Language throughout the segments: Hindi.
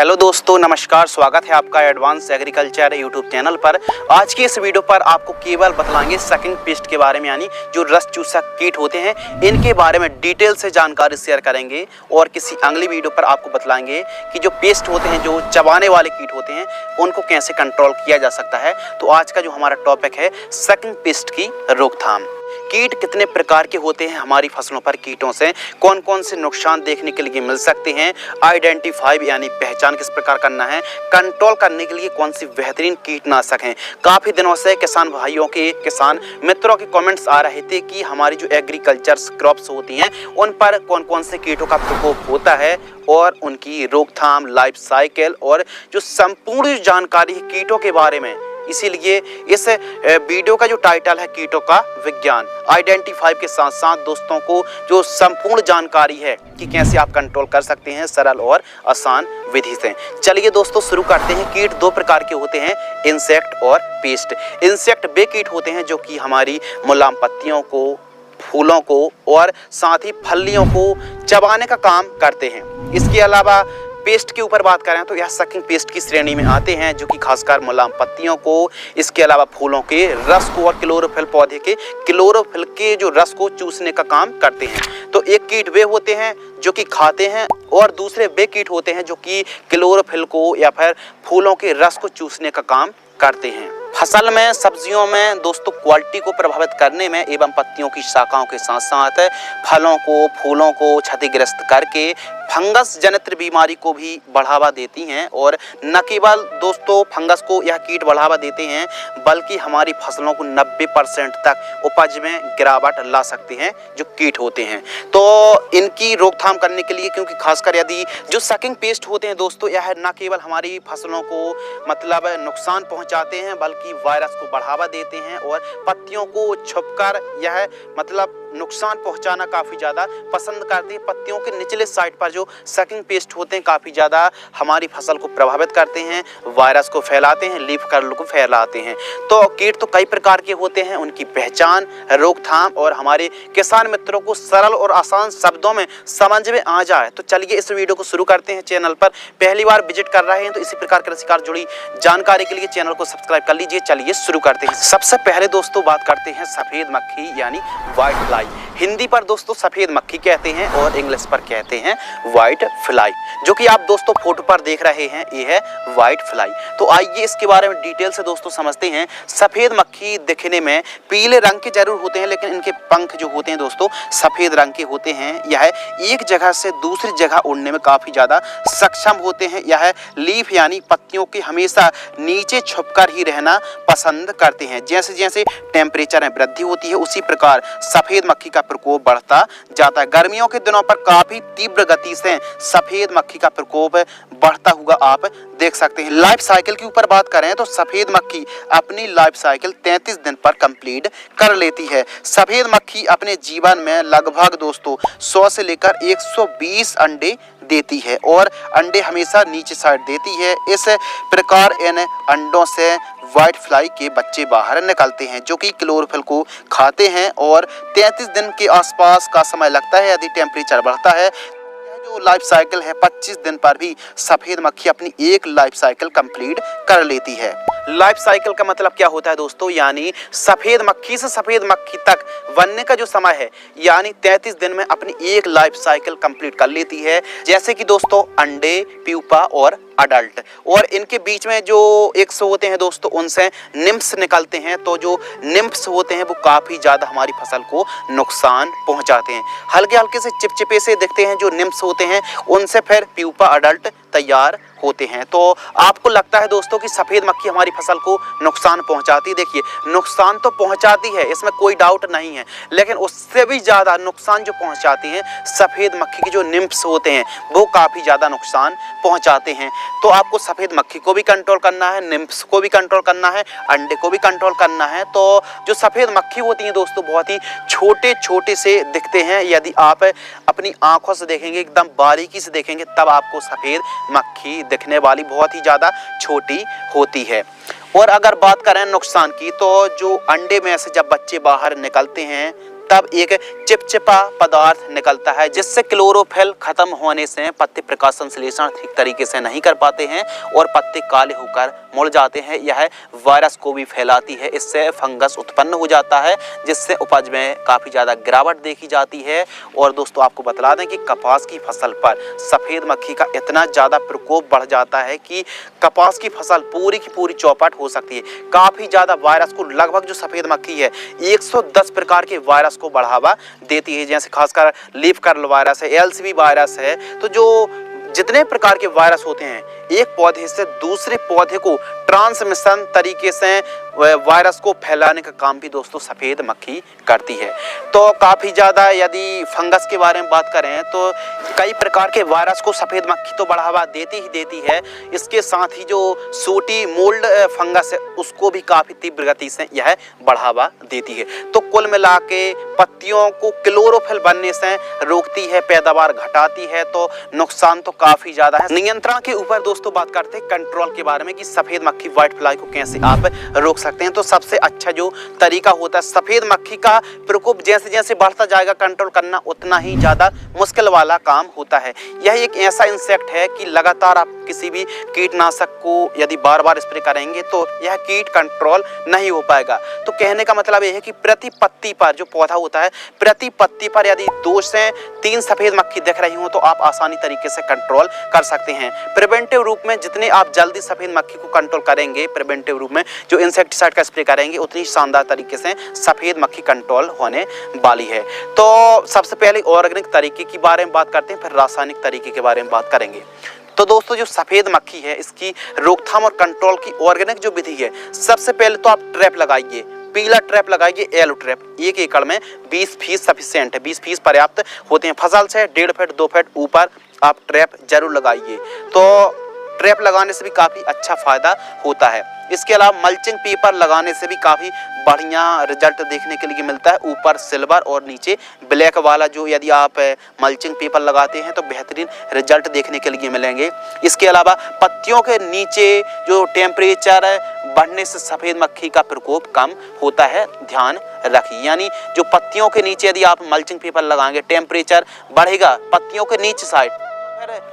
हेलो दोस्तों, नमस्कार। स्वागत है आपका एडवांस एग्रीकल्चर यूट्यूब चैनल पर। आज की इस वीडियो पर आपको केवल बतलाएंगे सकिंग पेस्ट के बारे में, यानी जो रस चूसक कीट होते हैं इनके बारे में डिटेल से जानकारी शेयर करेंगे। और किसी अगली वीडियो पर आपको बतलाएंगे कि जो पेस्ट होते हैं, जो चबाने वाले कीट होते हैं, उनको कैसे कंट्रोल किया जा सकता है। तो आज का जो हमारा टॉपिक है सकिंग पेस्ट की रोकथाम। कीट कितने प्रकार के होते हैं, हमारी फसलों पर कीटों से कौन कौन से नुकसान देखने के लिए मिल सकते हैं, आइडेंटिफाई यानी पहचान किस प्रकार करना है, कंट्रोल करने के लिए कौन सी बेहतरीन कीटनाशक हैं। काफ़ी दिनों से किसान भाइयों के, किसान मित्रों के कमेंट्स आ रहे थे कि हमारी जो एग्रीकल्चर क्रॉप्स होती हैं उन पर कौन कौन से कीटों का प्रकोप होता है और उनकी रोकथाम, लाइफ साइकिल और जो संपूर्ण जानकारी है कीटों के बारे में। इसीलिए इस वीडियो का जो टाइटल है कीटों का विज्ञान, आइडेंटिफाई के साथ साथ दोस्तों को जो संपूर्ण जानकारी है कि कैसे आप कंट्रोल कर सकते हैं सरल और आसान विधि से। चलिए दोस्तों शुरू करते हैं। कीट दो प्रकार के होते हैं, इंसेक्ट और पेस्ट। इंसेक्ट वे कीट होते हैं जो कि हमारी मुलायम पत्तियों को, फूलों को और साथ ही फलियों को चबाने का काम करते हैं। इसके अलावा पेस्ट के ऊपर बात करें तो यह सकिंग पेस्ट की श्रेणी में आते हैं जो कि खासकर मुलायम पत्तियों को, इसके अलावा फूलों के रस को और क्लोरोफिल पौधे के क्लोरोफिल के जो रस को चूसने का काम करते हैं। तो एक कीट वे होते हैं जो कि खाते हैं और दूसरे वे कीट होते हैं जो कि क्लोरोफिल को या फिर फूलों के रस को चूसने का काम करते हैं। फसल में, सब्जियों में दोस्तों क्वालिटी को प्रभावित करने में एवं पत्तियों की शाखाओं के साथ साथ फलों को, फूलों को क्षतिग्रस्त करके फंगस जनित बीमारी को भी बढ़ावा देती हैं। और न केवल दोस्तों फंगस को यह कीट बढ़ावा देते हैं बल्कि हमारी फसलों को 90% तक उपज में गिरावट ला सकते हैं जो कीट होते हैं। तो इनकी रोकथाम करने के लिए, क्योंकि खासकर यदि जो सकिंग पेस्ट होते हैं दोस्तों, यह न केवल हमारी फसलों को मतलब नुकसान पहुंचाते हैं बल्कि वायरस को बढ़ावा देते हैं और पत्तियों को छुपकर यह मतलब नुकसान पहुंचाना काफ़ी ज़्यादा पसंद करते हैं। पत्तियों के निचले साइड पर जो सकिंग पेस्ट होते हैं काफ़ी ज़्यादा हमारी फसल को प्रभावित करते हैं, वायरस को फैलाते हैं, लीफ कर्ल को फैलाते हैं। तो कीट तो कई प्रकार के होते हैं, उनकी पहचान, रोकथाम और हमारे किसान मित्रों को सरल और आसान शब्दों में समझ में आ जाए। तो चलिए इस वीडियो को शुरू करते हैं। चैनल पर पहली बार विजिट कर रहे हैं तो इसी प्रकार कृषि कार्य जुड़ी जानकारी के लिए चैनल को सब्सक्राइब कर लीजिए। चलिए शुरू करते हैं। सबसे पहले दोस्तों बात करते हैं सफेद मक्खी यानी व्हाइट फ्लाई। हिंदी पर दोस्तों सफेद मक्खी कहते हैं और इंग्लिश पर कहते हैं व्हाइट फ्लाई। जो कि आप दोस्तों फोटो पर देख रहे हैं, ये है व्हाइट फ्लाई। तो आइए इसके बारे में डिटेल से दोस्तों समझते हैं। सफेद मक्खी दिखने में पीले रंग के जरूर होते हैं लेकिन इनके पंख जो होते हैं दोस्तों सफेद रंग के होते हैं। यह एक जगह से दूसरी जगह उड़ने में काफी ज्यादा सक्षम होते हैं। यह लीफ यानी पत्तियों के हमेशा नीचे छुपकर ही रहना पसंद करते हैं। जैसे जैसे टेम्परेचर में वृद्धि होती है उसी प्रकार सफेद मक्खी का प्रकोप बढ़ता जाता है। गर्मियों के दिनों पर काफी तीव्र गति से सफेद मक्खी का प्रकोप बढ़ता हुआ आप देख सकते हैं। लाइफ साइकिल के ऊपर बात करें तो सफेद मक्खी अपनी लाइफ साइकिल 33 दिन पर कंप्लीट कर लेती है। सफेद मक्खी अपने जीवन में लगभग दोस्तों 100 से लेकर 120 अंडे देती है और अंडे हमेशा नीचे साइड देती है। इस प्रकार इन अंडों से व्हाइट फ्लाई के बच्चे बाहर निकलते हैं जो कि क्लोरोफिल को खाते हैं और 33 दिन के आसपास का समय लगता है। यदि टेम्परेचर बढ़ता है जो लाइफ साइकिल है 25 दिन पर भी सफेद मक्खी अपनी एक लाइफ साइकिल कंप्लीट कर लेती है। लाइफ साइकिल का मतलब क्या होता है दोस्तों, यानी सफेद मक्खी से सफेद मक्खी तक बनने का जो समय है यानी 33 दिन में अपनी एक लाइफ साइकिल कंप्लीट कर लेती है। जैसे कि दोस्तों अंडे, प्यूपा और अडल्ट, और इनके बीच में जो एग्स होते हैं दोस्तों उनसे निम्फ्स निकलते हैं। तो जो निम्फ्स होते हैं वो काफी ज्यादा हमारी फसल को नुकसान पहुंचाते हैं। हल्के हल्के से चिपचिपे से दिखते हैं जो निम्फ्स होते हैं, उनसे फिर प्यूपा अडल्ट तैयार होते हैं। तो आपको लगता है दोस्तों कि सफेद मक्खी हमारी फसल को नुकसान पहुंचाती, देखिए नुकसान तो पहुंचाती है, इसमें कोई डाउट नहीं है, लेकिन उससे भी ज्यादा नुकसान जो पहुंचाती है सफेद मक्खी के जो निम्फ्स होते हैं वो काफी ज्यादा नुकसान पहुंचाते हैं। तो आपको सफेद मक्खी को भी कंट्रोल करना है, निम्फ्स को भी कंट्रोल करना है, अंडे को भी कंट्रोल करना है। तो जो सफेद मक्खी होती है दोस्तों बहुत ही छोटे छोटे से दिखते हैं। यदि आप अपनी आंखों से देखेंगे, एकदम बारीकी से देखेंगे, तब आपको सफेद मक्खी दिखने वाली बहुत ही ज्यादा छोटी होती है। और अगर बात करें नुकसान की तो जो अंडे में से जब बच्चे बाहर निकलते हैं तब एक चिपचिपा पदार्थ निकलता है जिससे क्लोरोफिल खत्म होने से पत्ते प्रकाश संश्लेषण ठीक तरीके से नहीं कर पाते हैं और पत्ते काले होकर मुड़ जाते हैं। यह वायरस को भी फैलाती है, इससे फंगस उत्पन्न हो जाता है जिससे उपज में काफ़ी ज़्यादा गिरावट देखी जाती है। और दोस्तों आपको बता दें कि कपास की फसल पर सफ़ेद मक्खी का इतना ज़्यादा प्रकोप बढ़ जाता है कि कपास की फसल पूरी की पूरी चौपट हो सकती है। काफ़ी ज़्यादा वायरस को लगभग जो सफ़ेद मक्खी है 110 प्रकार के वायरस को बढ़ावा देती है, जैसे खासकर लीफ कर्ल वायरस है, एलसीवी वायरस है। तो जो जितने प्रकार के वायरस होते हैं एक पौधे से दूसरे पौधे को ट्रांसमिशन तरीके से वायरस को फैलाने का काम भी दोस्तों सफ़ेद मक्खी करती है। तो काफ़ी ज़्यादा यदि फंगस के बारे में बात करें तो कई प्रकार के वायरस को सफ़ेद मक्खी तो बढ़ावा देती ही देती है, इसके साथ ही जो सूटी मोल्ड फंगस है उसको भी काफ़ी तीव्र गति से यह बढ़ावा देती है। तो कुल मिला के पत्तियों को क्लोरोफिल बनने से रोकती है, पैदावार घटाती है, तो नुकसान तो काफ़ी ज़्यादा है। नियंत्रण के ऊपर दोस्तों बात करते हैं कंट्रोल के बारे में कि सफ़ेद मक्खी व्हाइट फ्लाई को कैसे आप रोक सकते हैं। तो सबसे अच्छा जो तरीका होता है सफ़ेद मक्खी का प्रकोप जैसे जैसे बढ़ता जाएगा कंट्रोल करना उतना ही ज़्यादा मुश्किल वाला काम होता है। यह एक ऐसा इंसेक्ट है कि लगातार आप किसी भी कीटनाशक को यदि बार बार स्प्रे करेंगे तो यह कीट कंट्रोल नहीं हो पाएगा। तो कहने का मतलब यह है कि प्रति पत्ती पर जो पौधा होता है प्रति पत्ती पर यदि 2 से 3 सफ़ेद मक्खी दिख रही हो तो आप आसानी तरीके से कंट्रोल कर सकते हैं। प्रिवेंटिव रूप में जितने आप जल्दी सफ़ेद मक्खी को कंट्रोल करेंगे, प्रिवेंटिव रूप में जो इंसेक्टिसाइड का स्प्रे करेंगे उतनी शानदार तरीके से सफ़ेद मक्खी कंट्रोल होने वाली है। तो सबसे पहले ऑर्गेनिक तरीके के बारे में बात करते हैं, फिर रासायनिक तरीके के बारे में बात करेंगे। तो दोस्तों जो सफ़ेद मक्खी है इसकी रोकथाम और कंट्रोल की ऑर्गेनिक जो विधि है, सबसे पहले तो आप ट्रैप लगाइए, पीला ट्रैप लगाइए, येलो ट्रैप। 1 एकड़ में 20 फीस सफिशिएंट है, 20 फीस पर्याप्त होते हैं। फसल से 1.5 फीट 2 फीट ऊपर आप ट्रैप जरूर लगाइए। तो ट्रैप लगाने से भी काफ़ी अच्छा फ़ायदा होता है। इसके अलावा मल्चिंग पेपर लगाने से भी काफ़ी बढ़िया रिजल्ट देखने के लिए मिलता है। ऊपर सिल्वर और नीचे ब्लैक वाला जो यदि आप मल्चिंग पेपर लगाते हैं तो बेहतरीन रिजल्ट देखने के लिए मिलेंगे। इसके अलावा पत्तियों के नीचे जो टेम्परेचर बढ़ने से सफ़ेद मक्खी का प्रकोप कम होता है, ध्यान रखिए। यानी जो पत्तियों के नीचे यदि आप मल्चिंग पेपर लगाएंगे टेम्परेचर बढ़ेगा पत्तियों के नीचे साइड,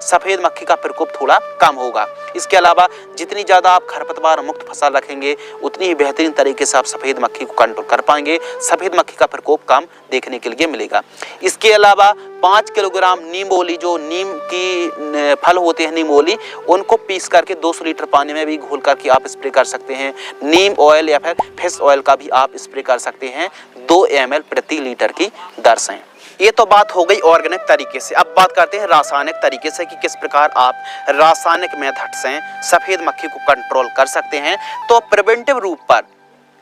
सफ़ेद मक्खी का प्रकोप थोड़ा कम होगा। इसके अलावा जितनी ज़्यादा आप खरपतवार मुक्त फसल रखेंगे उतनी ही बेहतरीन तरीके से आप सफ़ेद मक्खी को कंट्रोल कर पाएंगे, सफ़ेद मक्खी का प्रकोप कम देखने के लिए मिलेगा। इसके अलावा 5 किलोग्राम नीमोली, जो नीम की फल होते हैं नीमोली, उनको पीस करके 200 लीटर पानी में भी घोल करके आप स्प्रे कर सकते हैं। नीम ऑयल या फिर फिश ऑयल का भी आप स्प्रे कर सकते हैं 2 ml प्रति लीटर की दर से। ये तो बात हो गई ऑर्गेनिक तरीके से। अब बात करते हैं रासायनिक तरीके से कि किस प्रकार आप रासायनिक मेथड से सफ़ेद मक्खी को कंट्रोल कर सकते हैं। तो प्रिवेंटिव रूप पर,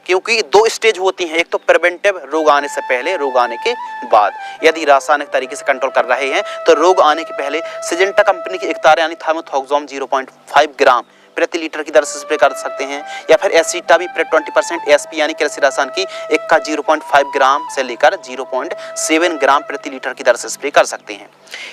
क्योंकि 2 स्टेज होती हैं, एक तो प्रिवेंटिव रोग आने से पहले, रोग आने के बाद। यदि रासायनिक तरीके से कंट्रोल कर रहे हैं तो रोग आने के पहले सिजेंटा कंपनी की एकतार यानी थाइमोथोक्सोम 0.5 ग्राम प्रति लीटर की दर से स्प्रे कर सकते हैं, या फिर एसिटा भी 20% एसपी यानी कृषि रसायन की एक का 0.5 ग्राम से लेकर 0.7 ग्राम प्रति लीटर की दर से स्प्रे कर सकते हैं।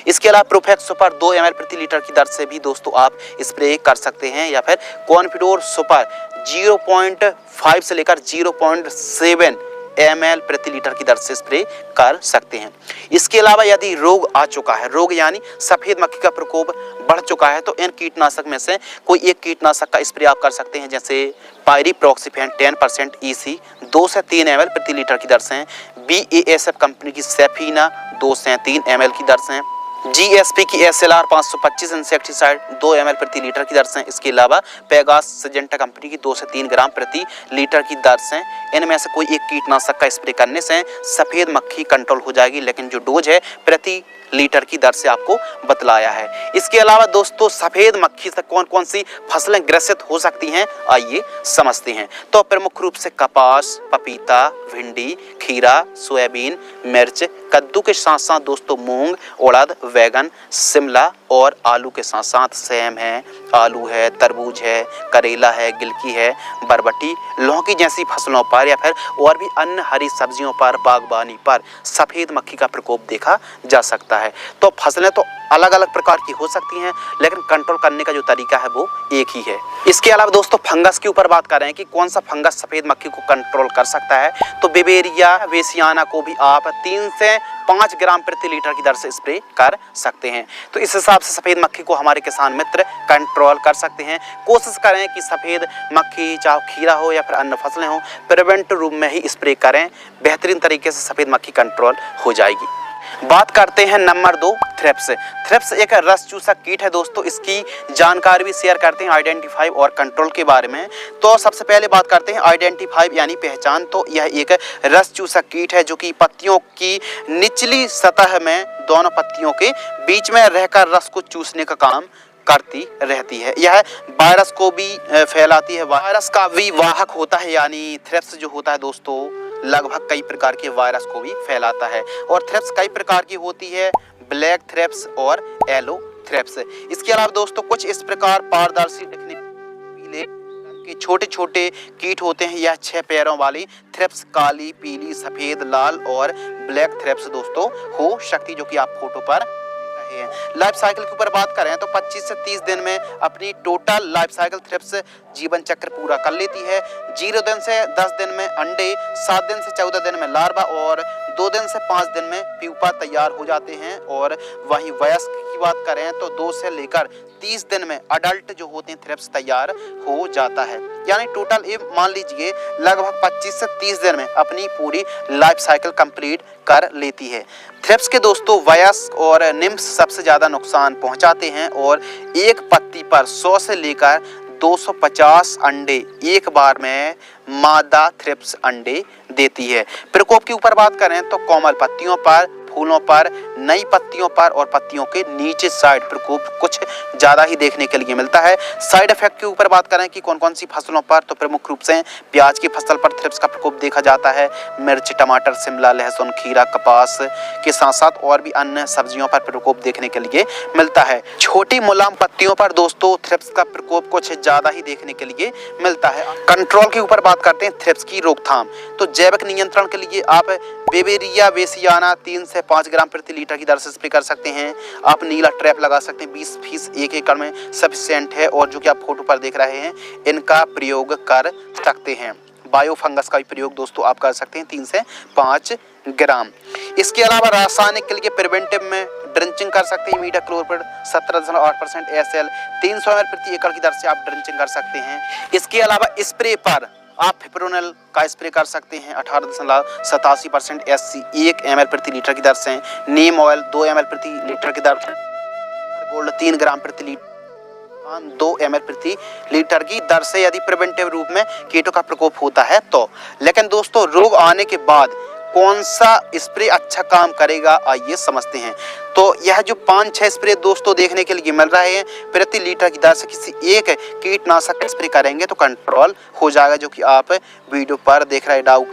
इसके अलावा प्रोफेक्स सुपर 2 ml प्रति लीटर की दर से भी दोस्तों आप स्प्रे कर सकते हैं, या फिर कॉन्फिडोर सुपर 0.5 से लेकर 0.7 ml प्रति लीटर की दर से स्प्रे कर सकते हैं। इसके अलावा यदि रोग आ चुका है, रोग यानी सफ़ेद मक्खी का प्रकोप बढ़ चुका है, तो इन कीटनाशक में से कोई एक कीटनाशक का स्प्रे आप कर सकते हैं, जैसे पायरीप्रॉक्सीफेन 10% EC 2 से 3 ml प्रति लीटर की दर से, BASF कंपनी की सेफीना 2 से 3 ml की दर से, GSP की SLR 525 इंसेक्टिसाइड 2 ml प्रति लीटर की दर से। इसके अलावा पेगास सिजेंटा कंपनी की 2 से 3 ग्राम प्रति लीटर की दर से। इनमें से कोई एक कीटनाशक का स्प्रे करने से सफ़ेद मक्खी कंट्रोल हो जाएगी, लेकिन जो डोज है प्रति लीटर की दर से आपको बतलाया है। इसके अलावा दोस्तों सफ़ेद मक्खी से कौन कौन सी फसलें ग्रसित हो सकती हैं, आइए समझते हैं। तो प्रमुख रूप से कपास, पपीता, भिंडी, खीरा, सोयाबीन, मिर्च, कद्दू के साथ साथ दोस्तों मूंग, उड़द, वैगन, शिमला और आलू के साथ साथ सेम है, आलू है, तरबूज है, करेला है, गिलकी है, बरबटी, लौकी जैसी फसलों पर या फिर और भी अन्य हरी सब्जियों पर, बागबानी पर सफ़ेद मक्खी का प्रकोप देखा जा सकता है। तो फसलें तो अलग अलग प्रकार की हो सकती हैं, लेकिन कंट्रोल करने का जो तरीका है वो एक ही है। इसके अलावा दोस्तों फंगस के ऊपर बात कर रहे हैं कि कौन सा फंगस सफ़ेद मक्खी को कंट्रोल कर सकता है, तो बेवेरिया वेसियाना को भी आप 3 से 5 ग्राम प्रति लीटर की दर से स्प्रे कर सकते हैं। तो इस हिसाब से सफ़ेद मक्खी को हमारे किसान मित्र कंट्रोल कर सकते हैं। कोशिश करें कि सफ़ेद मक्खी चाहे खीरा हो या फिर अन्य फसलें हो, प्रिवेंटिव रूप में ही स्प्रे करें, बेहतरीन तरीके से सफ़ेद मक्खी कंट्रोल हो जाएगी। बात करते हैं नंबर 2, थ्रिप्स। थ्रिप्स एक रस चूसक कीट है दोस्तों, इसकी जानकारी भी शेयर करते हैं आइडेंटिफाई और कंट्रोल के बारे में। तो सबसे पहले बात करते हैं आइडेंटिफाई यानी पहचान। तो यह एक रस चूसक कीट है जो कि पत्तियों की निचली सतह में दोनों पत्तियों के बीच में रहकर रस को चूसने का काम करती रहती है। यह वायरस को भी फैलाती है, वायरस का भी वाहक होता है, यानी थ्रिप्स जो होता है दोस्तों लगभग कई प्रकार के वायरस को भी फैलाता है। और थ्रिप्स कई प्रकार की होती है, ब्लैक थ्रिप्स और येलो थ्रिप्स। इसके अलावा दोस्तों कुछ इस प्रकार पारदर्शी दिखने पीले रंग के छोटे छोटे कीट होते हैं। यह 6 पैरों वाली थ्रिप्स काली, पीली, सफेद, लाल और ब्लैक थ्रिप्स दोस्तों हो सकती, जो कि आप फोटो पर लाइफ साइकिल के ऊपर बात करें तो 25 से 30 दिन में अपनी टोटल लाइफ साइकिल थ्रिप्स जीवन चक्र पूरा कर लेती है। 0 दिन से 10 दिन में अंडे, 7 दिन से 14 दिन में लार्वा और 2 दिन से 5 दिन में प्यूपा तैयार हो जाते हैं। और वहीं वयस्क की बात करें तो 2 से लेकर 30 दिन में अडल्ट जो होते हैं थ्रिप्स तैयार हो जाता है। यानी टोटल ये मान लीजिए लगभग 25 से 30 दिन में अपनी पूरी लाइफ साइकिल कंप्लीट कर लेती है। थ्रिप्स के दोस्तों वयस्क और निम्स सबसे ज़्यादा नुकसान पहुंचाते हैं और एक पत्ती पर 100 से लेकर 250 अंडे एक बार में मादा थ्रिप्स अंडे देती है। प्रकोप के ऊपर बात करें तो कोमल पत्तियों पर, फूलों पर, नई पत्तियों पर और पत्तियों के नीचे साइड प्रकोप कुछ ज़्यादा ही देखने के लिए मिलता है। साइड इफेक्ट के ऊपर बात करें कि कौन कौन सी फसलों पर, तो प्रमुख रूप से प्याज की फसल पर थ्रिप्स का प्रकोप देखा जाता है। मिर्च, टमाटर, शिमला, लहसुन, खीरा, कपास के साथ साथ और भी अन्य सब्जियों पर प्रकोप देखने के लिए मिलता है। छोटी मुलायम पत्तियों पर दोस्तों थ्रिप्स का प्रकोप कुछ ज़्यादा ही देखने के लिए मिलता है। कंट्रोल के ऊपर बात करते हैं थ्रिप्स की रोकथाम। तो जैविक नियंत्रण के लिए आप बेवेरिया वेसियाना 3 से 5 ग्राम प्रति लीटर की दर से स्प्रे कर सकते हैं। आप नीला ट्रैप लगा सकते हैं, 20 फीस 1 एकड़ में सफिशिएंट है। और जो कि आप फोटो पर देख रहे हैं इनका प्रयोग कर सकते हैं। बायो फंगस का भी प्रयोग दोस्तों आप कर सकते हैं 3 से 5 ग्राम। इसके अलावा रासायनिक के लिए प्रिवेंटिव में ड्रिंचिंग कर सकते हैं। मीडिया क्लोरपेड 17.8% SL 300 ml प्रति एकड़ की दर से आप ड्रिंचिंग कर सकते हैं। इसके अलावा स्प्रे पर आप फिप्रोनिल का स्प्रे कर सकते हैं 18.87% SC 1 ml प्रति लीटर की दर से। नीम ऑयल 2 ml प्रति लीटर की दर से। गोल्ड 3 ग्राम प्रति लीटर 2 ml प्रति लीटर की दर से यदि प्रिवेंटिव रूप में कीटों का प्रकोप होता है तो। लेकिन दोस्तों रोग आने के बाद कौन सा स्प्रे अच्छा काम करेगा आइए समझते हैं। तो यह जो 5-6 स्प्रे दोस्तों देखने के लिए मिल रहे हैं प्रति लीटर की दर से किसी एक कीटनाशक स्प्रे करेंगे तो कंट्रोल हो जाएगा, जो कि आप वीडियो पर देख रहे हैं। डाउ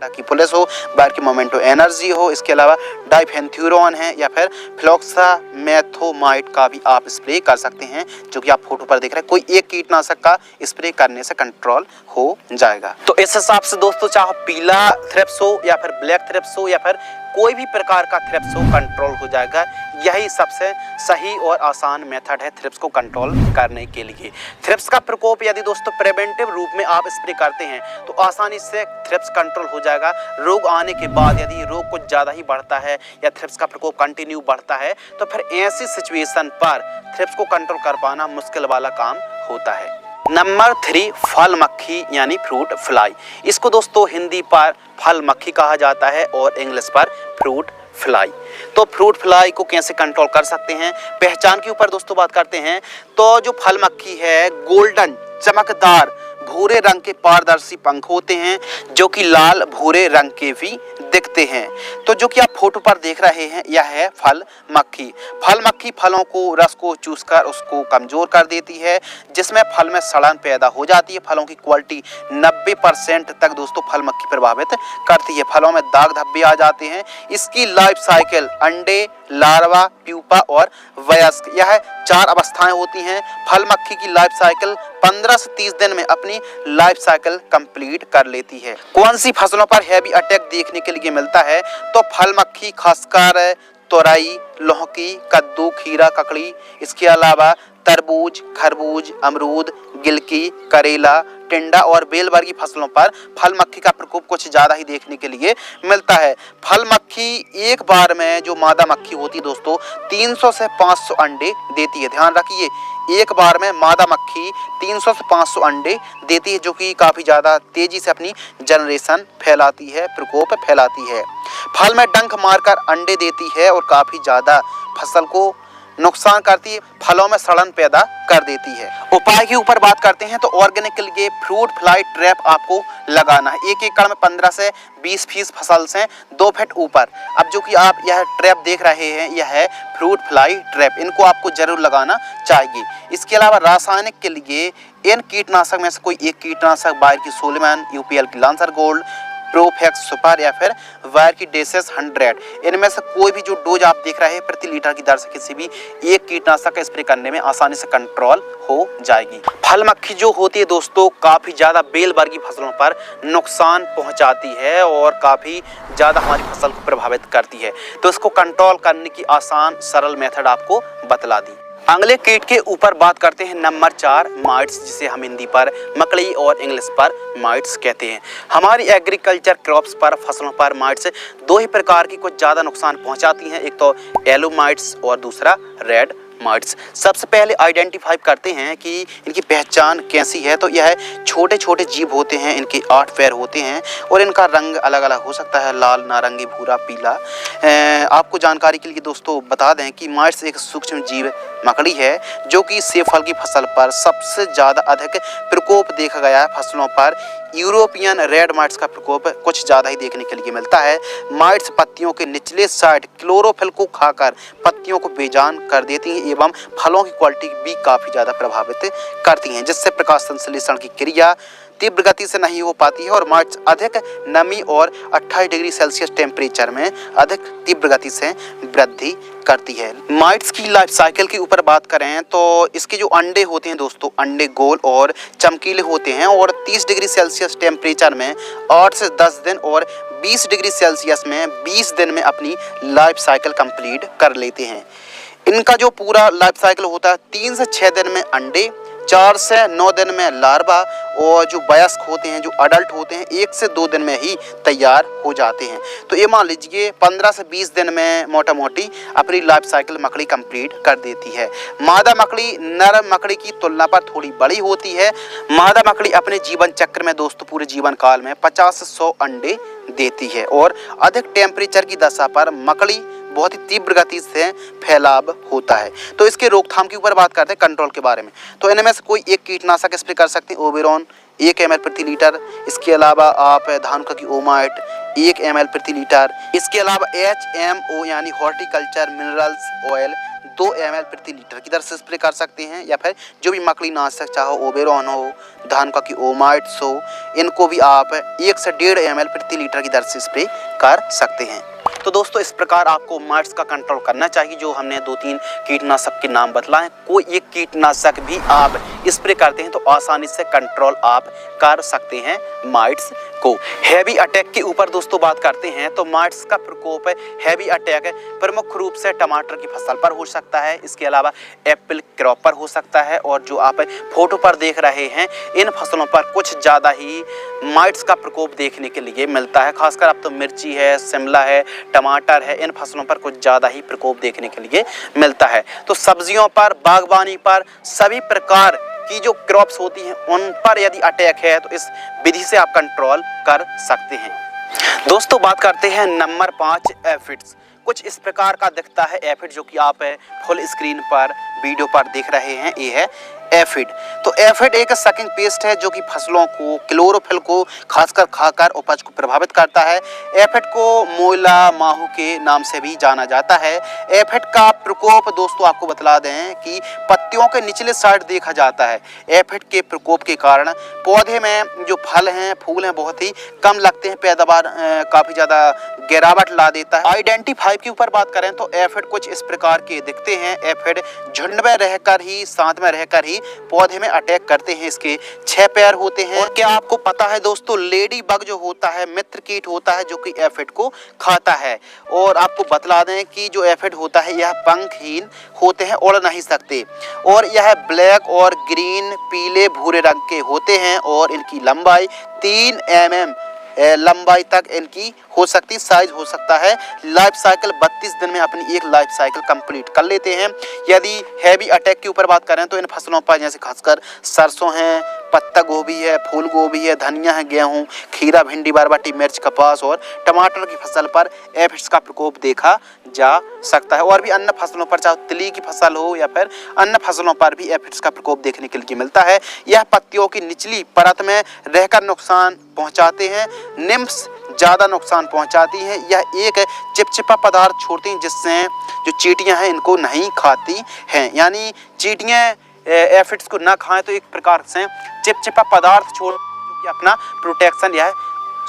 की पुलिस हो, बार की मोमेंटो एनर्जी हो, इसके अलावा डाइफेंथ्यूरॉन है या फिर फ्लोक्सामेथोमाइड का भी आप स्प्रे कर सकते हैं, जो कि आप फोटो पर देख रहे हैं। कोई एक कीटनाशक का स्प्रे करने से कंट्रोल हो जाएगा। तो इस हिसाब से दोस्तों चाहे पीला थ्रिप्स हो या फिर ब्लैक थ्रिप्स हो या फिर कोई भी प्रकार का थ्रिप्स हो कंट्रोल हो जाएगा। यही सबसे सही और आसान मेथड है थ्रिप्स को कंट्रोल करने के लिए। थ्रिप्स का प्रकोप यदि दोस्तों प्रिवेंटिव रूप में आप स्प्रे करते हैं तो आसानी से थ्रिप्स कंट्रोल हो जाएगा। रोग आने के बाद यदि रोग कुछ ज़्यादा ही बढ़ता है या थ्रिप्स का प्रकोप कंटिन्यू बढ़ता है तो फिर ऐसी सिचुएशन पर थ्रिप्स को कंट्रोल कर पाना मुश्किल वाला काम होता है। नंबर 3 फल मक्खी यानी फ्रूट फ्लाई। इसको दोस्तों हिंदी पर फल मक्खी कहा जाता है और इंग्लिश पर फ्रूट फ्लाई। तो फ्रूट फ्लाई को कैसे कंट्रोल कर सकते हैं, पहचान के ऊपर दोस्तों बात करते हैं। तो जो फल मक्खी है गोल्डन चमकदार भूरे रंग के पारदर्शी पंख होते हैं जो कि लाल भूरे रंग के भी दिखते हैं। तो जो कि आप फोटो पर देख रहे हैं यह है फल मक्खी। फल मक्खी फलों को रस को चूसकर उसको कमजोर कर देती है, जिसमें फल में सड़न पैदा हो जाती है। फलों की क्वालिटी 90% तक दोस्तों फल मक्खी प्रभावित करती है। फलों में दाग धब्बे आ जाते हैं। इसकी लाइफ साइकिल अंडे, लार्वा, प्यूपा और वयस्क, यह 4 अवस्थाएं होती हैं। फल मक्खी की लाइफ साइकिल 15 से 30 दिन में अपनी लाइफ साइकिल कंप्लीट कर लेती है। कौन सी फसलों पर हैवी अटैक देखने के लिए मिलता है? तो फल मक्खी खासकर तोरई, लौकी, कद्दू, खीरा, ककड़ी, इसके अलावा तरबूज, खरबूज, अमरूद, गिलकी, करेला, टिंडा और बेल वर्गीय फसलों पर फल मक्खी का प्रकोप कुछ ज्यादा ही देखने के लिए मिलता है। फल मक्खी एक बार में जो मादा मक्खी होती है दोस्तों 300 से 500 अंडे देती है। ध्यान रखिए, एक बार में मादा मक्खी 300 से 500 अंडे देती है, जो कि काफी ज्यादा तेजी से अपनी जनरेशन फैलाती है, प्रकोप फैलाती है। फल में डंक मारकर अंडे देती है और काफी ज्यादा फसल को नुकसान करती है, फलों में सड़न पैदा कर देती है। उपाय के ऊपर बात करते हैं तो ऑर्गेनिक के लिए फ्रूट फ्लाई ट्रैप आपको लगाना है। 1 एकड़ में 15 से 20 फीस फसल से 2 फीट ऊपर। अब जो कि आप यह ट्रैप देख रहे हैं यह है फ्रूट फ्लाई ट्रैप, इनको आपको जरूर लगाना चाहिए। इसके अलावा रासायनिक के लिए इन कीटनाशक में से कोई एक कीटनाशक बायर की सोलेमन, यूपीएल की लांसर गोल्ड, प्रोफेक्स सुपर या फिर वायर की डेसेस 100, इनमें से कोई भी जो डोज आप देख रहे हैं प्रति लीटर की दर से किसी भी एक कीटनाशक का स्प्रे करने में आसानी से कंट्रोल हो जाएगी। फल मक्खी जो होती है दोस्तों काफी ज्यादा बेल वर्गीय फसलों पर नुकसान पहुंचाती है और काफी ज्यादा हमारी फसल को प्रभावित करती है। तो इसको कंट्रोल करने की आसान सरल मेथड आपको बतला दी। अगले कीट के ऊपर बात करते हैं नंबर 4 माइट्स, जिसे हम हिंदी पर मकड़ी और इंग्लिश पर माइट्स कहते हैं। हमारी एग्रीकल्चर क्रॉप्स पर फसलों पर माइट्स 2 ही प्रकार की कुछ ज़्यादा नुकसान पहुंचाती हैं, एक तो येलो माइट्स और दूसरा रेड माइट्स। सबसे पहले आइडेंटिफाई करते हैं कि इनकी पहचान कैसी है। तो यह छोटे छोटे जीव होते हैं, इनके 8 पैर होते हैं और इनका रंग अलग अलग हो सकता है, लाल, नारंगी, भूरा, पीला। आपको जानकारी के लिए दोस्तों बता दें कि माइट्स एक सूक्ष्म जीव मकड़ी है जो कि सेब फल की फसल पर सबसे ज़्यादा अधिक प्रकोप देखा गया है। फसलों पर यूरोपियन रेड माइट्स का प्रकोप कुछ ज़्यादा ही देखने के लिए मिलता है। माइट्स पत्तियों के निचले साइड क्लोरोफिल को खाकर पत्तियों को बेजान कर देती हैं एवं फलों की क्वालिटी भी काफ़ी ज़्यादा प्रभावित करती हैं, जिससे प्रकाश संश्लेषण की क्रिया तीव्र गति से नहीं हो पाती है और माइट्स अधिक नमी और 28 डिग्री सेल्सियस टेम्परेचर में अधिक तीव्र गति से वृद्धि करती है। माइट्स की लाइफ साइकिल के ऊपर बात करें तो इसके जो अंडे होते हैं दोस्तों, अंडे गोल और चमकीले होते हैं और 30 डिग्री सेल्सियस टेम्परेचर में 8 से 10 दिन और 20 डिग्री सेल्सियस में 20 दिन में अपनी लाइफ साइकिल कंप्लीट कर लेते हैं। इनका जो पूरा लाइफ साइकिल होता है 3 से 6 दिन में अंडे, 4 से 9 दिन में लार्वा और जो वयस्क होते हैं, जो अडल्ट होते हैं 1 से 2 दिन में ही तैयार हो जाते हैं। तो ये मान लीजिए 15 से 20 दिन में मोटा मोटी अपनी लाइफ साइकिल मकड़ी कंप्लीट कर देती है। मादा मकड़ी नर मकड़ी की तुलना पर थोड़ी बड़ी होती है। मादा मकड़ी अपने जीवन चक्र में दोस्तों पूरे जीवन काल में 50 से 100 अंडे देती है और अधिक टेम्परेचर की दशा पर मकड़ी बहुत ही तीव्र गति से फैलाव होता है। तो इसके रोकथाम के ऊपर बात करते हैं, कंट्रोल के बारे में। तो इनमें से कोई एक कीटनाशक स्प्रे कर सकते हैं, ओबेरॉन 1 ml प्रति लीटर। इसके अलावा आप धानुका की ओमाइट 1 ml प्रति लीटर। इसके अलावा HMO यानी हॉर्टिकल्चर मिनरल्स ऑयल 2 ml प्रति लीटर की दर से स्प्रे कर सकते हैं, या फिर जो भी मकड़ी नाशक चाहो ओबेरॉन हो, धानुका की ओमाइट्स हो, इनको भी आप 1 से 1.5 ml प्रति लीटर की दर से स्प्रे कर सकते हैं। तो दोस्तों इस प्रकार आपको माइट्स का कंट्रोल करना चाहिए। जो हमने 2-3 कीटनाशक के नाम बतलाए, कोई एक कीटनाशक भी आप स्प्रे करते हैं तो आसानी से कंट्रोल आप कर सकते हैं माइट्स को। हैवी अटैक के ऊपर दोस्तों बात करते हैं तो माइट्स का प्रकोप हैवी अटैक प्रमुख रूप से टमाटर की फसल पर हो सकता है, इसके अलावा एप्पल क्रॉप पर हो सकता है और जो आप फोटो पर देख रहे हैं इन फसलों पर कुछ ज़्यादा ही माइट्स का प्रकोप देखने के लिए मिलता है। खासकर अब तो मिर्ची है, शिमला है, टमाटर है, इन फसलों पर कुछ ज़्यादा ही प्रकोप देखने के लिए मिलता है। तो सब्जियों पर, बागवानी पर, सभी प्रकार की जो क्रॉप्स होती हैं उन पर यदि अटैक है तो इस विधि से आप कंट्रोल कर सकते हैं। दोस्तों बात करते हैं नंबर 5 एफिड्स। कुछ इस प्रकार का दिखता है एफिड, जो कि आप फुल स्क्रीन पर वीडियो पर देख रहे हैं ये है एफिड। तो एफिड एक सकिंग पेस्ट है जो कि फसलों को, क्लोरोफिल को खासकर खाकर उपज को प्रभावित करता है। एफिड को मोइला माहू के नाम से भी जाना जाता है। एफिड का प्रकोप दोस्तों आपको बतला दें कि पत्तियों के निचले साइड देखा जाता है। एफिड के प्रकोप के कारण पौधे में जो फल हैं, फूल हैं, बहुत ही कम लगते हैं, पैदावार काफ़ी ज़्यादा गिरावट ला देता है। आइडेंटिफाई के ऊपर बात करें तो एफिड कुछ इस प्रकार के दिखते हैं। एफिड झुंड में रहकर ही, साथ में रहकर ही पौधे में अटैक करते हैं। इसके 6 पैर होते हैं। और क्या आपको पता है दोस्तों, लेडी बग जो होता है मित्र कीट होता है जो कि एफिड को खाता है। और आपको बतला दें कि जो एफिड होता है यह पंखहीन होते हैं, उड़ नहीं सकते, और यह ब्लैक और ग्रीन, पीले भूरे रंग के होते हैं और इनकी लंबाई 3 mm लंबाई तक इनकी हो सकती, साइज हो सकता है। लाइफ साइकिल 32 दिन में अपनी एक लाइफ साइकिल कंप्लीट कर लेते हैं। यदि हैवी अटैक के ऊपर बात करें तो इन फसलों पर जैसे खासकर सरसों है, पत्ता गोभी है, फूल गोभी है, धनिया है, गेहूं, खीरा, भिंडी, बरबटी, मिर्च, कपास और टमाटर की फसल पर एफिड्स का प्रकोप देखा जा सकता है। और भी अन्य फसलों पर, चाहे तिली की फसल हो या फिर अन्य फसलों पर भी एफिड्स का प्रकोप देखने के लिए मिलता है। यह पत्तियों की निचली परत में रहकर नुकसान पहुंचाते हैं। निम्फ्स ज़्यादा नुकसान पहुंचाती है। यह एक चिपचिपा पदार्थ छोड़ती हैं जिससे जो चींटियां हैं इनको नहीं खाती हैं, यानी चींटियां एफिड्स को ना खाएं तो एक प्रकार से चिपचिपा पदार्थ छोड़ जो कि अपना प्रोटेक्शन यह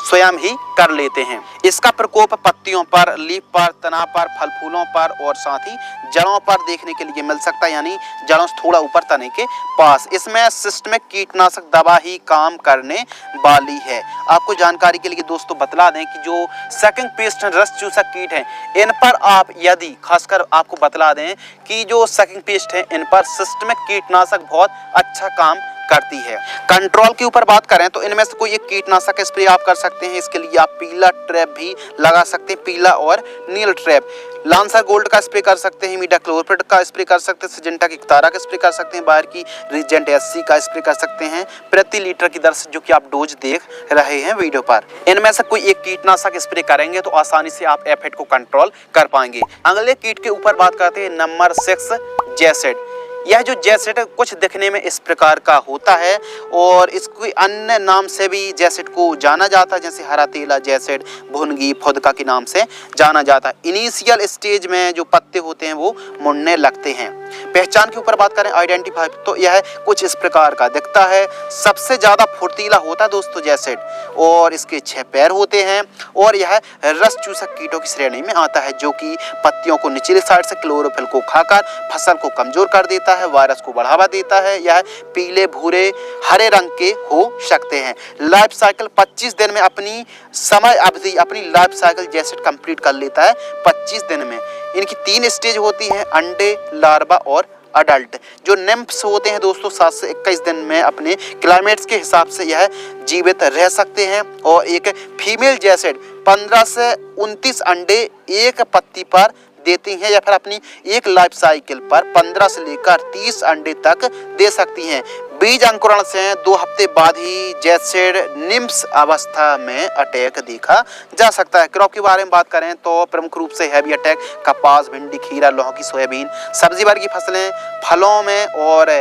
स्वयं ही कर लेते हैं। इसका प्रकोप पत्तियों पर, लीफ पर, तना पर, फल फूलों पर और साथ ही जड़ों पर देखने के लिए मिल सकता है, यानी जड़ों से थोड़ा ऊपर तने के पास। इसमें सिस्टमिक कीटनाशक दवा ही काम करने वाली है। आपको जानकारी के लिए दोस्तों बतला दें कि जो सकिंग पेस्ट रस चूसक कीट हैं, इन पर आप यदि खासकर आपको बतला दें कि जो सकिंग पेस्ट है इन पर सिस्टमिक कीटनाशक बहुत अच्छा काम करती है। कंट्रोल के ऊपर बात करें तो इनमें से कोई एक कीटनाशक स्प्रे आप कर सकते हैं। इसके लिए आप पीला ट्रैप भी लगा सकते हैं, पीला और नील ट्रैप। लांसर गोल्ड का स्प्रे कर सकते हैं, मीडाक्लोप्रिड का स्प्रे कर सकते हैं, सिजेंटा की तारा का स्प्रे कर सकते हैं, बाहर की रीजेंट SC का स्प्रे कर सकते हैं प्रति लीटर की दर से, जो कि आप डोज देख रहे हैं वीडियो पर। इनमें से कोई एक कीटनाशक स्प्रे करेंगे तो आसानी से आप एफिड को कंट्रोल कर पाएंगे। अगले कीट के ऊपर बात करते हैं नंबर 6 जैसिड। यह जो जैसिड कुछ दिखने में इस प्रकार का होता है और इसको अन्य नाम से भी जैसिड को जाना जाता है, जैसे हरा तेला जैसिड, भुनगी, फुदका के नाम से जाना जाता है। इनिशियल स्टेज में जो पत्ते होते हैं वो मुड़ने लगते हैं। पहचान के ऊपर बात करें, आइडेंटिफाई, तो यह कुछ इस प्रकार का दिखता है। सबसे ज्यादा फुर्तीला होता है दोस्तों जैसिड, और इसके 6 पैर होते हैं और यह रस चूसक कीटों की श्रेणी में आता है जो कि पत्तियों को निचले साइड से क्लोरोफिल को खाकर फसल को कमजोर कर देता है, वायरस को बढ़ावा देता है। यह पीले, भूरे, हरे रंग के हो सकते हैं। लाइफ साइकिल 25 दिन में अपनी समय अवधि, अपनी लाइफ साइकिल जैसिड कंप्लीट कर लेता है 25 दिन में। इनकी 3 स्टेज होती हैं, अंडे, लार्वा और अडल्ट। जो निम्फ्स होते हैं दोस्तों 7 से 21 दिन में अपने क्लाइमेट्स के हिसाब से यह जीवित रह सकते हैं। और एक फीमेल जैसिड 15 से 29 अंडे एक पत्ती पर देती हैं, या फिर अपनी एक लाइफ साइकिल पर 15 से लेकर 30 अंडे तक दे सकती हैं। बीज अंकुरण से 2 हफ्ते बाद ही जैसिड निम्स अवस्था में अटैक देखा जा सकता है। क्रॉप के बारे में बात करें तो प्रमुख रूप से हैवी अटैक कपास, भिंडी, खीरा, लौकी, सोयाबीन, सब्जी वर्ग की फसलें, फलों में और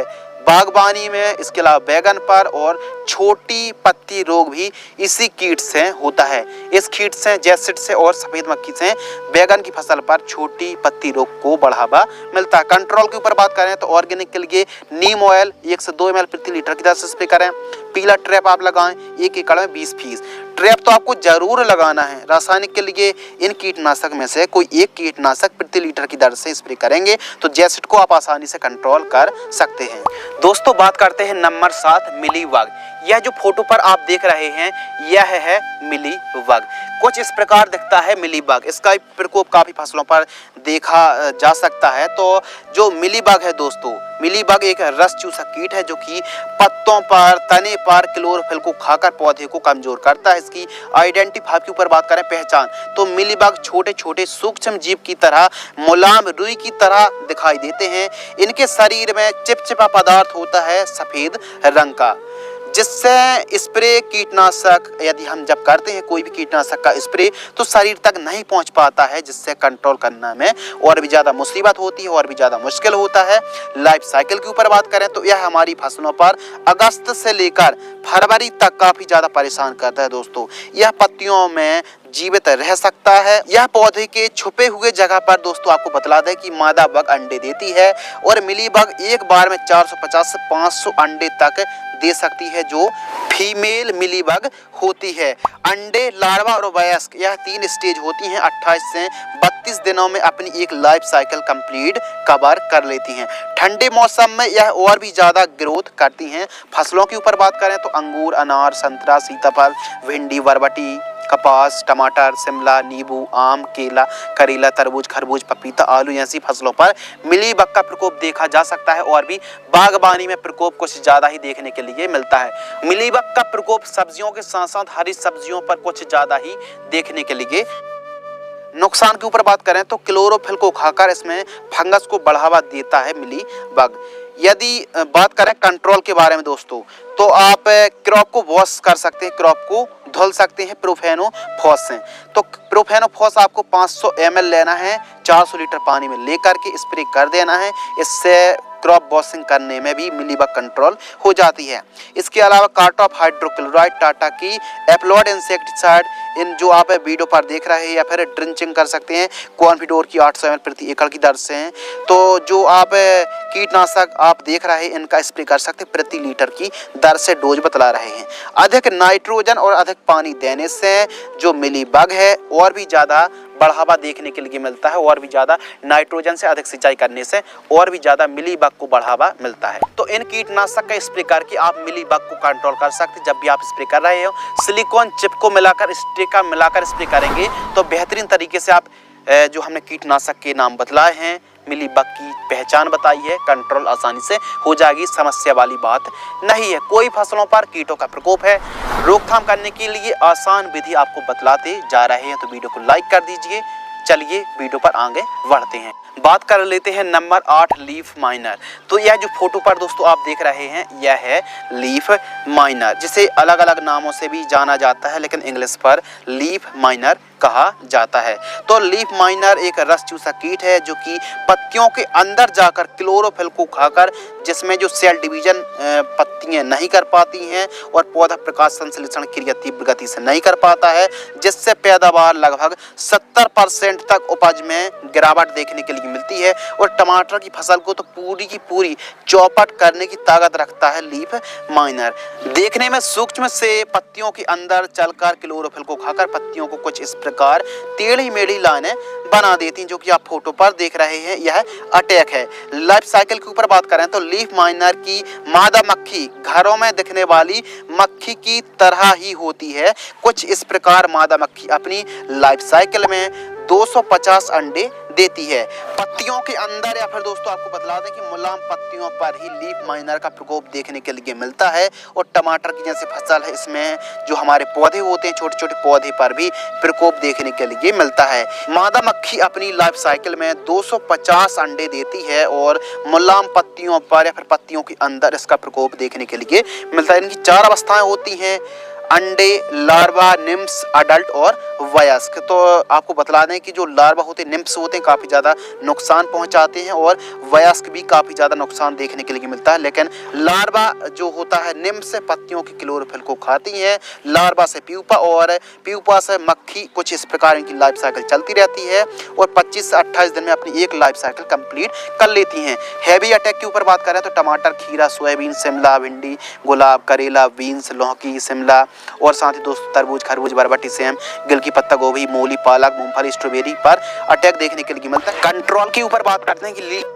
बागवानी में, इसके अलावा बैगन पर, और छोटी पत्ती रोग भी इसी कीट से होता है। इस कीट से, जैसिड से और सफेद मक्खी से बैगन की फसल पर छोटी पत्ती रोग को बढ़ावा मिलता है। कंट्रोल के ऊपर बात करें तो ऑर्गेनिक के लिए नीम ऑयल 1 से 2 ml प्रति लीटर की दर से स्प्रे करें। पीला ट्रैप आप लगाएं 1 एकड़ में 20 फीस। ट्रैप तो आपको जरूर लगाना है। रासायनिक के लिए इन कीटनाशक में से कोई एक कीटनाशक प्रति लीटर की दर से स्प्रे करेंगे तो जैसिड को आप आसानी से कंट्रोल कर सकते हैं। दोस्तों बात करते हैं नंबर 7 मिलीबग। यह जो फोटो पर आप देख रहे हैं यह है मिलीबग। कुछ इस प्रकार दिखता है मिलीबग। इसका प्रकोप काफी फसलों पर देखा जा सकता है। तो जो मिलीबग है दोस्तों, मिलीबग एक रस चूसक कीट है जो कि पत्तों पर, तने पर क्लोरोफिल को खाकर पौधे को कमजोर करता है। इसकी आइडेंटिफाई के ऊपर बात करें, पहचान, तो मिलीबग छोटे छोटे सूक्ष्म जीव की तरह, मुलायम रुई की तरह दिखाई देते हैं। इनके शरीर में चिपचिपा पदार्थ होता है सफेद रंग का। जिससे स्प्रे कीटनाशक यदि हम जब करते हैं कोई भी कीटनाशक का स्प्रे तो शरीर तक नहीं पहुंच पाता है, जिससे कंट्रोल करना में और भी ज़्यादा मुसीबत होती है और भी ज़्यादा मुश्किल होता है। लाइफ साइकिल के ऊपर बात करें तो यह हमारी फसलों पर अगस्त से लेकर फरवरी तक काफ़ी ज़्यादा परेशान करता है दोस्तों। यह पत्तियों में जीवित रह सकता है। यह पौधे के छुपे हुए जगह पर दोस्तों आपको बतला दें कि मादा बग अंडे देती है और मिली बग एक बार में 450 से 500 अंडे तक दे सकती है, जो फीमेल मिली बग होती है। अंडे, लार्वा और वयस्क यह 3 स्टेज होती हैं। 28 से 32 दिनों में अपनी एक लाइफ साइकिल कंप्लीट कवर कर लेती हैं। ठंडे मौसम में यह और भी ज़्यादा ग्रोथ करती हैं। फसलों के ऊपर बात करें तो अंगूर, अनार, संतरा, सीताफल, भिंडी, बरबटी, कपास, टमाटर, शिमला, नींबू, आम, केला, करेला, तरबूज, खरबूज, पपीता, आलू जैसी फसलों पर मिली बग का प्रकोप देखा जा सकता है और भी बागबानी में प्रकोप कुछ ज़्यादा ही देखने के लिए मिलता है। मिली बग का प्रकोप सब्जियों के साथ साथ हरी सब्जियों पर कुछ ज़्यादा ही देखने के लिए। नुकसान के ऊपर बात करें तो क्लोरोफिल को खाकर इसमें फंगस को बढ़ावा देता है मिली बग। यदि बात करें कंट्रोल के बारे में दोस्तों तो आप क्रॉप को वॉश कर सकते हैं, क्रॉप को धुल सकते हैं प्रोफेनोफॉस से। तो प्रोफेनोफॉस आपको 500 ml लेना है, 400 लीटर पानी में लेकर के स्प्रे कर देना है। इससे क्रॉप वॉशिंग करने में भी मिलीबग कंट्रोल हो जाती है। इसके अलावा कार्टॉप हाइड्रोक्लोराइड, टाटा की एप्लॉयड इंसेक्टिसाइड, इन जो आप वीडियो पर देख रहे हैं या फिर ड्रिंचिंग कर सकते हैं कॉन्फिडोर की 800 ml प्रति एकड़ की दर से हैं। तो जो आप कीटनाशक आप देख रहे हैं इनका स्प्रे कर सकते हैं प्रति लीटर की दर से डोज बतला रहे हैं। अधिक नाइट्रोजन और अधिक पानी देने से जो मिलीबग है और भी ज़्यादा बढ़ावा देखने के लिए मिलता है और भी ज़्यादा नाइट्रोजन से अधिक सिंचाई करने से और भी ज़्यादा मिलीबग को बढ़ावा मिलता है। तो इन कीटनाशक का स्प्रे करके आप मिलीबग को कंट्रोल कर सकते हैं। जब भी आप स्प्रे कर रहे हो सिलिकॉन चिप को मिलाकर स्प्रे करेंगे तो बेहतरीन तरीके से आप जो हमने कीटनाशक के नाम बतलाए हैं मिलीबग की पहचान बताई है, कंट्रोल आसानी से हो जाएगी। समस्या वाली बात नहीं है। कोई फसलों पर कीटों का प्रकोप है, रोकथाम करने के लिए आसान विधि आपको बतलाते जा रहे हैं, तो वीडियो को लाइक कर दीजिए। चलिए वीडियो पर आगे बढ़ते हैं। बात कर लेते हैं नंबर 8 लीफ माइनर। तो यह जो फोटो पर दोस्तों आप देख रहे हैं यह है लीफ माइनर, जिसे अलग अलग नामों से भी जाना जाता है लेकिन इंग्लिश पर लीफ माइनर कहा जाता है। तो लीफ माइनर एक रस चूसा कीट है जो कि पत्तियों के अंदर जाकर क्लोरोफिल को खाकर, जिसमें जो सेल डिवीजन पत्तियां नहीं कर पाती हैं और पौधा प्रकाश संश्लेषण क्रिया तीव्र गति से नहीं कर पाता है, जिससे पैदावार लगभग 70% तक उपज में गिरावट देखने के लिए मिलती है। और टमाटर की फसल को तो पूरी की पूरी चौपट करने की ताकत रखता है लीफ माइनर। देखने में सूक्ष्म से पत्तियों के अंदर चलकर क्लोरोफिल को खाकर पत्तियों को कुछ इस प्रकार टेढ़ी मेढ़ी लाइनें बना देती हैं, जो कि आप फोटो पर देख रहे हैं यह अटैक है। लाइफ साइकिल के ऊपर बात करें तो लीफ माइनर की मादा मक्खी घरों में दिखने वाली मक्खी की तरह ही होती है। कुछ इस प्रकार मादा मक्खी अपनी लाइफ साइकिल में 250 अंडे देती है पत्तियों के अंदर, या फिर दोस्तों आपको बतला दें कि मुलायम पत्तियों पर ही लीफ माइनर का प्रकोप देखने के लिए मिलता है। और टमाटर की जैसे फसल है इसमें जो हमारे पौधे होते हैं छोटे छोटे पौधे पर भी प्रकोप देखने के लिए मिलता है। मादा मक्खी अपनी लाइफ साइकिल में 250 अंडे देती है और मुलायम पत्तियों पर या फिर पत्तियों के अंदर इसका प्रकोप देखने के लिए मिलता है। इनकी 4 अवस्थाएं होती हैं: अंडे, लार्वा, निम्स, अडल्ट और वयस्क। तो आपको बतला दें कि जो लार्वा होते हैं, निम्स होते हैं, काफ़ी ज़्यादा नुकसान पहुंचाते हैं और वयस्क भी काफ़ी ज़्यादा नुकसान देखने के लिए मिलता है। लेकिन लार्वा जो होता है निम्स से पत्तियों की क्लोरोफिल को खाती है, लार्वा से प्यूपा और प्यूपा से मक्खी। कुछ इस प्रकार इनकी लाइफ साइकिल चलती रहती है और 25 से 28 दिन में अपनी एक लाइफ साइकिल कंप्लीट कर लेती हैं। हैवी अटैक के ऊपर बात करें तो टमाटर, खीरा, सोयाबीन, शिमला, भिंडी, गुलाब, करेला, बीन्स, लौकी, शिमला और साथ ही दोस्तों तरबूज, खरबूज, बरबटी, सेम, गिलकी पत्ता गोभी, मूली, पालक, मूंगफली, स्ट्रॉबेरी पर अटैक देखने के लिए मिलता है। कंट्रोल के ऊपर बात करते हैं कि लीफ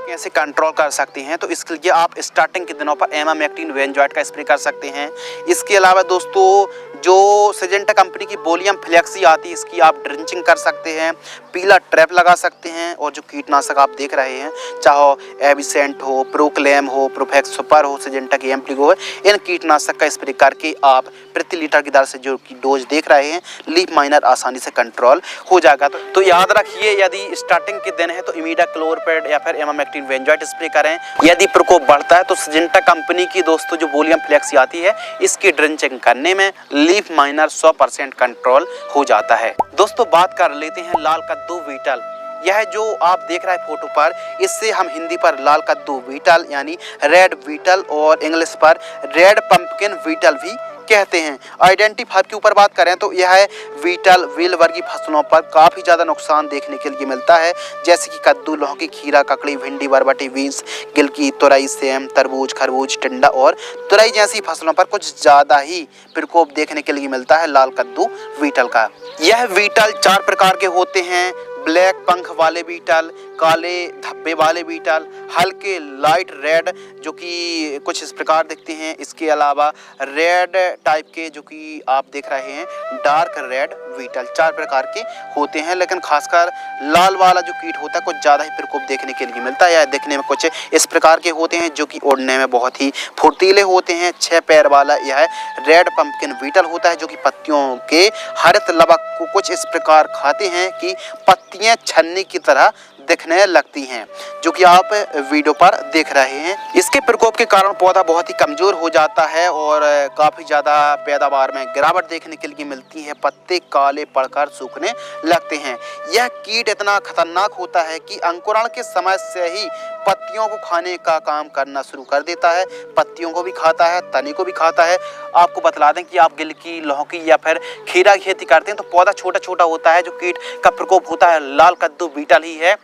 कैसे कंट्रोल कर सकते हैं, तो इसके लिए आप स्टार्टिंग के दिनों पर एमामेक्टिन वेंजॉइट का स्प्रे कर सकते हैं। इसके अलावा दोस्तों जो सिजेंटा कंपनी की बोलियम फ्लेक्सी आती है इसकी आप ड्रिंचिंग कर सकते हैं, पीला ट्रैप लगा सकते हैं। और जो कीटनाशक आप देख रहे हैं चाहे एबिसेंट हो, प्रोक्लेम हो, प्रोफेक्स सुपर हो, सिजेंटा की एम्प्लीगो हो, इन कीटनाशक का स्प्रे करके आप प्रति लीटर की दर से जो की डोज देख रहे हैं लीफ माइनर आसानी से कंट्रोल हो जाएगा। तो याद रखिए यदि स्टार्टिंग के दिन है तो इमीडाक्लोरपिड या फिर एमामेक्टिन एक्टिन बेंजोएट स्प्रे करें। यदि प्रकोप बढ़ता है तो सिजेंटा कंपनी की दोस्तों जो वोलियम फ्लेक्सी आती है इसकी ड्रेंचिंग करने में लीफ माइनर 100% कंट्रोल हो जाता है। दोस्तों बात कर लेते हैं लाल कद्दू बीटल। यह जो आप देख रहे हैं फोटो पर, इससे हम हिंदी पर लाल कद्दू बीटल यानी रेड बीटल और इंग्लिश पर रेड पंपकिन बीटल भी कहते हैं। आइडेंटिटी 5 के ऊपर बात करें तो यह बीटल व्हील वर्गीय फसलों पर काफ़ी ज़्यादा नुकसान देखने के लिए मिलता है, जैसे कि कद्दू, लौकी, खीरा, ककड़ी, भिंडी, बरबटी, बीन्स, गिलकी, तुरई, सेम, तरबूज, खरबूज, टिंडा और तुरई जैसी फसलों पर कुछ ज़्यादा ही प्रकोप देखने के लिए मिलता है लाल कद्दू बीटल का। यह बीटल 4 प्रकार के होते हैं: ब्लैक पंख वाले बीटल, काले धब्बे वाले बीटल, हल्के लाइट रेड जो कि कुछ इस प्रकार दिखते हैं, इसके अलावा रेड टाइप के जो कि आप देख रहे हैं डार्क रेड बीटल। 4 प्रकार के होते हैं, लेकिन खासकर लाल वाला जो कीट होता है कुछ ज़्यादा ही प्रकोप देखने के लिए मिलता है। यह दिखने में कुछ इस प्रकार के होते हैं जो कि उड़ने में बहुत ही फुर्तीले होते हैं। 6 पैर वाला यह रेड पंपकिन बीटल होता है जो कि पत्तियों के हरित लवक को कुछ इस प्रकार खाते हैं कि पत्तियां छन्नी की तरह दिखने लगती हैं, जो कि आप वीडियो पर देख रहे हैं। इसके प्रकोप के कारण पौधा बहुत ही कमजोर हो जाता है और काफ़ी ज़्यादा पैदावार में गिरावट देखने के लिए मिलती है। पत्ते काले पड़कर सूखने लगते हैं। यह कीट इतना खतरनाक होता है कि अंकुरण के समय से ही पत्तियों को खाने का काम करना शुरू कर देता है। पत्तियों को भी खाता है, तने को भी खाता है। आपको बतला दें कि आप गिलकी, लौकी या फिर खीरा की खेती करते हैं तो पौधा छोटा छोटा होता है। जो कीट का प्रकोप होता है लाल कद्दू बीटल ही है।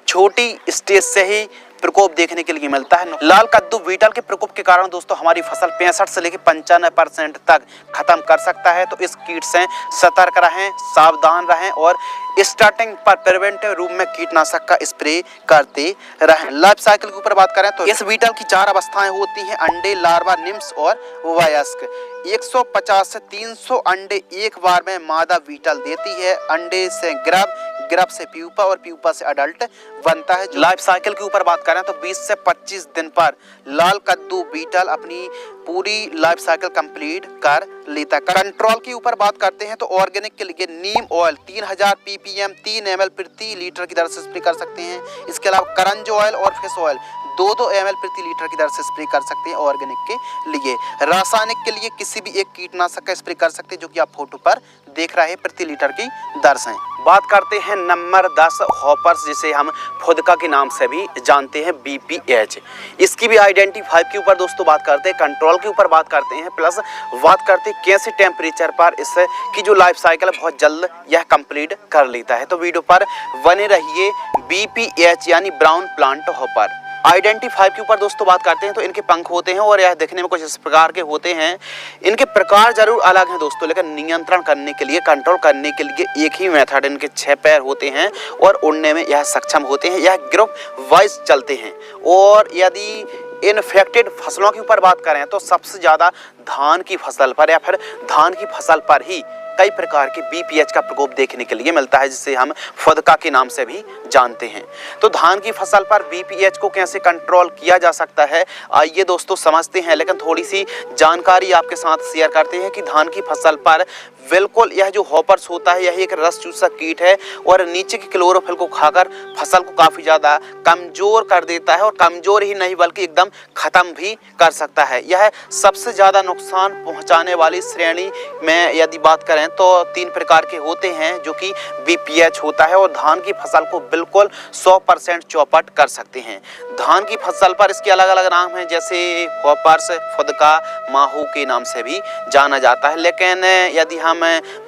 छोटी स्टेज से ही प्रकोप देखने के लिए मिलता है। लाल कद्दू बीटल के प्रकोप के कारण दोस्तों हमारी फसल 65 से लेकर 95% तक खत्म कर सकता है। तो इस कीट से सतर्क रहें, सावधान रहें और स्टार्टिंग पर प्रिवेंटिव रूप में कीटनाशक का स्प्रे करते रहें। लाइफ साइकिल के ऊपर बात करें तो इस बीटल की 4 अवस्थाएं होती हैं: अंडे, लार्वा, निम्स और वयस्क। 150 से 300 अंडे एक बार में मादा बीटल देती है। अंडे से ग्रब, ग्रब से प्यूपा और प्यूपा से अडल्ट बनता है। लाइफ साइकिल के ऊपर बात करें तो 20 से 25 दिन पर लाल कद्दू बीटल अपनी पूरी लाइफ साइकिल कंप्लीट कर लेता है। कंट्रोल के ऊपर बात करते हैं तो ऑर्गेनिक के लिए नीम ऑयल 3000 ppm 3 ml प्रति लीटर की दर से स्प्रे कर सकते हैं। इसके अलावा करंज ऑयल और फिश ऑयल 2-2 ml प्रति लीटर की दर से स्प्रे कर सकते हैं ऑर्गेनिक के लिए। रासायनिक के लिए किसी भी एक कीटनाशक का स्प्रे कर सकते हैं, जो कि आप फोटो पर देख रहे हैं प्रति लीटर की दर से। बात करते हैं नंबर 10 हॉपर्स, जिसे हम फुदका के नाम से भी जानते हैं, BPH। इसकी भी आइडेंटिटी 5 के ऊपर दोस्तों बात करते हैं, कंट्रोल के ऊपर बात करते हैं, प्लस बात करते हैं कैसे टेम्परेचर पर इसकी जो लाइफ साइकिल है बहुत जल्द यह कंप्लीट कर लेता है। तो वीडियो पर बने रहिए। BPH यानी ब्राउन प्लांट हॉपर। आइडेंटिटी 5 के ऊपर दोस्तों बात करते हैं तो इनके पंख होते हैं और यह दिखने में कुछ इस प्रकार के होते हैं। इनके प्रकार जरूर अलग हैं दोस्तों, लेकिन नियंत्रण करने के लिए, कंट्रोल करने के लिए एक ही मेथड। इनके 6 पैर होते हैं और उड़ने में यह सक्षम होते हैं। यह ग्रुप वाइज चलते हैं। और यदि इन्फेक्टेड फसलों के ऊपर बात करें तो सबसे ज़्यादा धान की फसल पर या फिर धान की फसल पर ही कई प्रकार के BPH का प्रकोप देखने के लिए मिलता है, जिसे हम फुदका के नाम से भी जानते हैं। तो धान की फसल पर BPH को कैसे कंट्रोल किया जा सकता है, आइए दोस्तों समझते हैं। लेकिन थोड़ी सी जानकारी आपके साथ शेयर करते हैं कि धान की फसल पर बिल्कुल यह जो हॉपर्स होता है यह एक रस चूसक कीट है और नीचे की क्लोरोफिल को खाकर फसल को काफ़ी ज़्यादा कमज़ोर कर देता है और कमज़ोर ही नहीं बल्कि एकदम ख़त्म भी कर सकता है। यह सबसे ज़्यादा नुकसान पहुंचाने वाली श्रेणी में यदि बात करें तो 3 प्रकार के होते हैं जो कि BPH होता है और धान की फसल को बिल्कुल 100% चौपट कर सकते हैं। धान की फसल पर इसके अलग अलग नाम हैं, जैसे हॉपर्स, फुदका, माहू के नाम से भी जाना जाता है। लेकिन यदि हम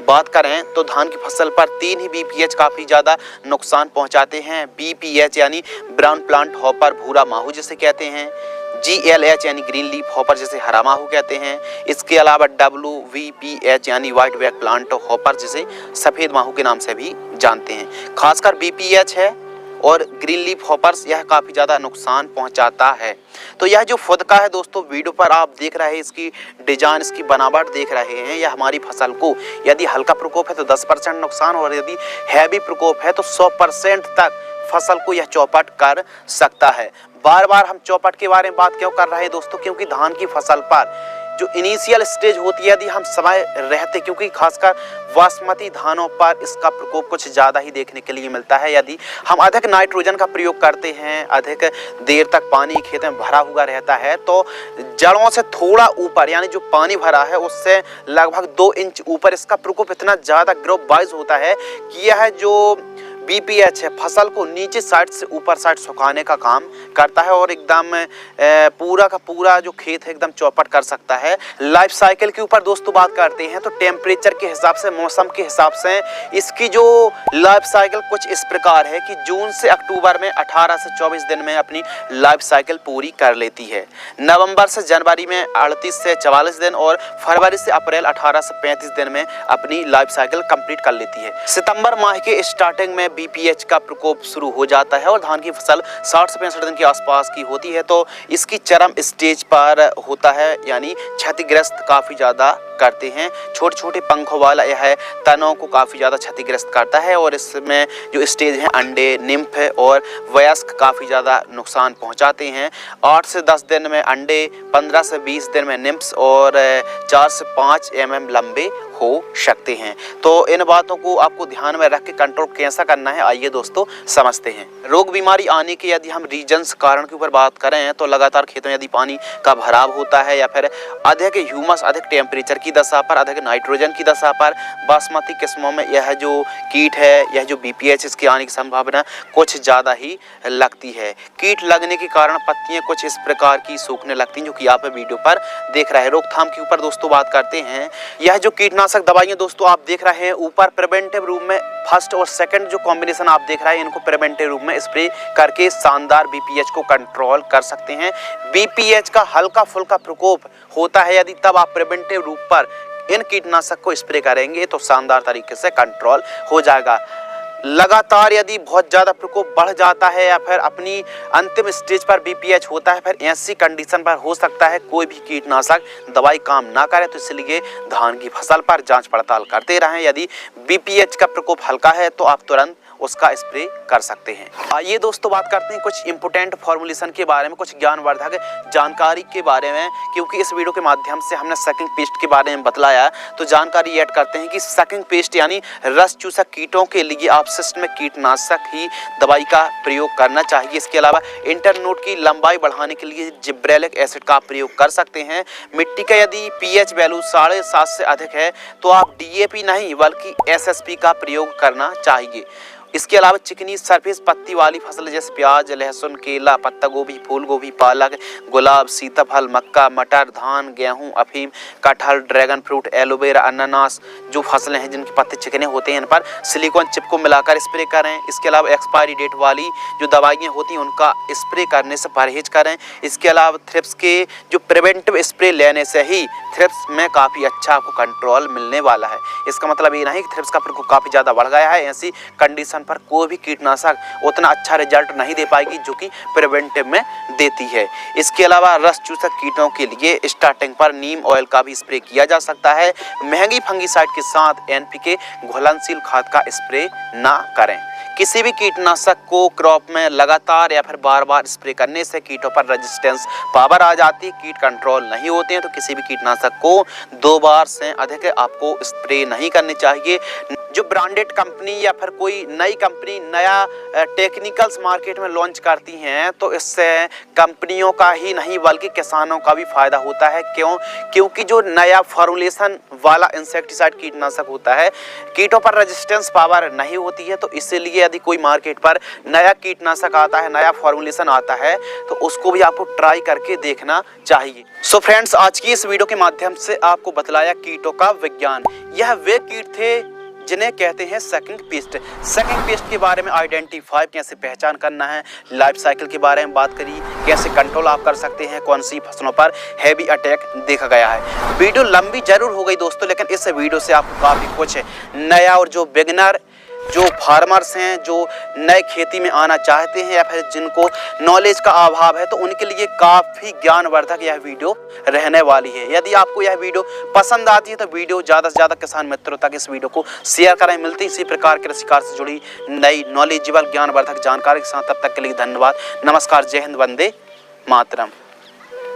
बात करें तो धान की फसल पर 3 ही BPH काफ़ी ज़्यादा नुकसान पहुंचाते हैं। BPH यानी ब्राउन प्लांट हॉपर, भूरा माहू जिसे कहते हैं। GLH यानी ग्रीन लीफ हॉपर जिसे हरा माहू कहते हैं। इसके अलावा WVPH यानी व्हाइट बैक प्लांट हॉपर जिसे सफ़ेद माहू के नाम से भी जानते हैं। खासकर BPH है और ग्रीन लीफ हॉपर्स यह काफ़ी ज़्यादा नुकसान पहुंचाता है। तो यह जो फुदका है दोस्तों वीडियो पर आप देख रहे हैं, इसकी डिजाइन, इसकी बनावट देख रहे हैं, यह हमारी फसल को यदि हल्का प्रकोप है तो 10% नुकसान और यदि हैवी प्रकोप है तो 100% तक फसल को यह चौपट कर सकता है। बार बार हम चौपट के बारे में बात क्यों कर रहे हैं दोस्तों, क्योंकि धान की फसल पर जो इनिशियल स्टेज होती है, यदि हम समय रहते, क्योंकि खासकर बासमती धानों पर इसका प्रकोप कुछ ज़्यादा ही देखने के लिए मिलता है। यदि हम अधिक नाइट्रोजन का प्रयोग करते हैं, अधिक देर तक पानी खेत में भरा हुआ रहता है, तो जड़ों से थोड़ा ऊपर यानी जो पानी भरा है उससे लगभग 2 इंच ऊपर इसका प्रकोप इतना ज़्यादा ग्रोथ वाइज होता है कि यह जो BPH है फसल को नीचे साइड से ऊपर साइड सुखाने का काम करता है और एकदम पूरा का पूरा जो खेत है एकदम चौपट कर सकता है। लाइफ साइकिल के ऊपर दोस्तों बात करते हैं तो टेम्परेचर के हिसाब से, मौसम के हिसाब से इसकी जो लाइफ साइकिल कुछ इस प्रकार है कि जून से अक्टूबर में 18 से 24 दिन में अपनी लाइफ साइकिल पूरी कर लेती है। नवंबर से जनवरी में 38 से 44 दिन और फरवरी से अप्रैल 18 से 35 दिन में अपनी लाइफ साइकिल कंप्लीट कर लेती है। सितंबर माह के स्टार्टिंग में BPH का प्रकोप शुरू हो जाता है और धान की फसल 60 से 65 दिन के आसपास की होती है, तो इसकी चरम स्टेज पर होता है, यानी क्षतिग्रस्त काफ़ी ज़्यादा करते हैं। छोटे छोटे पंखों वाला यह तनों को काफ़ी ज़्यादा क्षतिग्रस्त करता है और इसमें जो स्टेज हैं अंडे, निम्फ और वयस्क काफ़ी ज़्यादा नुकसान पहुंचाते हैं। 8 से 10 दिन में अंडे, 15 से 20 दिन में निम्फ्स और 4 से 5 mm लंबे हो सकते हैं। तो इन बातों को आपको ध्यान में रख के कंट्रोल कैसा करना है, आइए दोस्तों समझते हैं। रोग बीमारी आने के यदि हम रीजन्स कारण के ऊपर बात करें तो लगातार खेतों में यदि पानी का भराव होता है या फिर अधिक ह्यूमस, अधिक टेम्परेचर की दशा पर, अधिक नाइट्रोजन की दशा पर बासमती किस्मों में यह जो कीट है, यह जो BPH, इसके आने की संभावना कुछ ज़्यादा ही लगती है। कीट लगने के कारण पत्तियां कुछ इस प्रकार की सूखने लगती हैं, जो कि आप वीडियो पर देख रहे हैं। रोकथाम के ऊपर दोस्तों बात करते हैं। यह जो कीटनाशक दवाइयां दोस्तों आप देख रहे हैं ऊपर, प्रिवेंटिव रूप में फर्स्ट और सेकंड जो कॉम्बिनेशन आप देख रहे हैं, इनको प्रिवेंटिव रूप में स्प्रे करके शानदार BPH को कंट्रोल कर सकते हैं। BPH का हल्का फुल्का प्रकोप होता है, यदि तब आप प्रिवेंटिव रूप पर इन कीटनाशक को स्प्रे करेंगे तो शानदार तरीके से कंट्रोल हो जाएगा। लगातार यदि बहुत ज़्यादा प्रकोप बढ़ जाता है या फिर अपनी अंतिम स्टेज पर BPH होता है, फिर ऐसी कंडीशन पर हो सकता है कोई भी कीटनाशक दवाई काम ना करे, तो इसलिए धान की फसल पर जांच पड़ताल करते रहें। यदि BPH का प्रकोप हल्का है तो आप तुरंत उसका स्प्रे कर सकते हैं। आइए दोस्तों बात करते हैं कुछ इंपोर्टेंट फॉर्मुलेशन के बारे में, कुछ ज्ञानवर्धक जानकारी के बारे में, क्योंकि इस वीडियो के माध्यम से हमने सकिंग पेस्ट के बारे में बतलाया, तो जानकारी ऐड करते हैं कि सकिंग पेस्ट यानी रस चूसक कीटों के लिए आप सिस्टमिक कीटनाशक ही दवाई का प्रयोग करना चाहिए। इसके अलावा इंटरनोड की लंबाई बढ़ाने के लिए जिब्रेलिक एसिड का प्रयोग कर सकते हैं। मिट्टी का यदि pH वैल्यू 7.5 से अधिक है तो आप DAP नहीं बल्कि SSP का प्रयोग करना चाहिए। इसके अलावा चिकनी सरफेस पत्ती वाली फसल जैसे प्याज, लहसुन, केला, पत्ता गोभी, फूल गोभी, पालक, गुलाब, सीताफल, मक्का, मटर, धान, गेहूं, अफीम, कटहल, ड्रैगन फ्रूट, एलोवेरा, अनानास, जो फसलें हैं जिनके पत्ते चिकने होते हैं, इन पर सिलिकॉन चिप को मिलाकर स्प्रे करें। इसके अलावा एक्सपायरी डेट वाली जो दवाइयाँ होती हैं उनका स्प्रे करने से परहेज करें। इसके अलावा थ्रिप्स के जो प्रिवेंटिव स्प्रे लेने से ही थ्रिप्स में काफ़ी अच्छा आपको कंट्रोल मिलने वाला है। इसका मतलब ये नहीं कि थ्रिप्स का प्रकोप काफ़ी ज़्यादा बढ़ गया है, ऐसी कंडीशन पर कोई भी कीटनाशक उतना अच्छा रिजल्ट नहीं दे पाएगी जो कि प्रिवेंटिव में देती है। इसके अलावा रस चूसक कीटों के लिए स्टार्टिंग पर नीम ऑयल का भी स्प्रे किया जा सकता है। महंगी फंगीसाइड के साथ NPK घुलनशील खाद का स्प्रे ना करें। किसी भी कीटनाशक को क्रॉप में लगातार या फिर बार बार स्प्रे करने से कीटों पर रेजिस्टेंस पावर आ जाती है, कीट कंट्रोल नहीं होते हैं, तो किसी भी कीटनाशक को 2 बार से अधिक आपको स्प्रे नहीं करनी चाहिए। जो ब्रांडेड कंपनी या फिर कोई नई कंपनी नया टेक्निकल्स मार्केट में लॉन्च करती हैं तो इससे कंपनियों का ही नहीं बल्कि किसानों का भी फायदा होता है। क्योंकि जो नया फॉर्मुलेशन वाला इंसेक्टिसाइड कीटनाशक होता है कीटों पर रेजिस्टेंस पावर नहीं होती है, तो इसीलिए यदि कोई मार्केट पर नया कीटनाशक आता है, नया फॉर्मुलेशन आता है, तो उसको भी आपको ट्राई करके देखना चाहिए। सो फ्रेंड्स, आज की इस वीडियो के माध्यम से आपको बतलाया कीटों का विज्ञान। यह वे कीट थे जिन्हें कहते हैं सकिंग पेस्ट। सकिंग पेस्ट के बारे में आइडेंटिफाई कैसे पहचान करना है, लाइफ साइकिल के बारे में बात करी, कैसे कंट्रोल आप कर सकते हैं, कौन सी फसलों पर हैवी अटैक देखा गया है। वीडियो लंबी जरूर हो गई दोस्तों, लेकिन इस वीडियो से आपको काफ़ी कुछ नया और जो बिगिनर जो फार्मर्स हैं, जो नए खेती में आना चाहते हैं या फिर जिनको नॉलेज का अभाव है, तो उनके लिए काफ़ी ज्ञानवर्धक यह वीडियो रहने वाली है। यदि आपको यह वीडियो पसंद आती है तो वीडियो ज़्यादा से ज़्यादा किसान मित्रों तक इस वीडियो को शेयर करें। मिलती इसी प्रकार के कृषि कार्य से जुड़ी नई नॉलेजेबल ज्ञानवर्धक जानकारी के साथ। तब तक के लिए धन्यवाद। नमस्कार। जय हिंद। वंदे मातरम।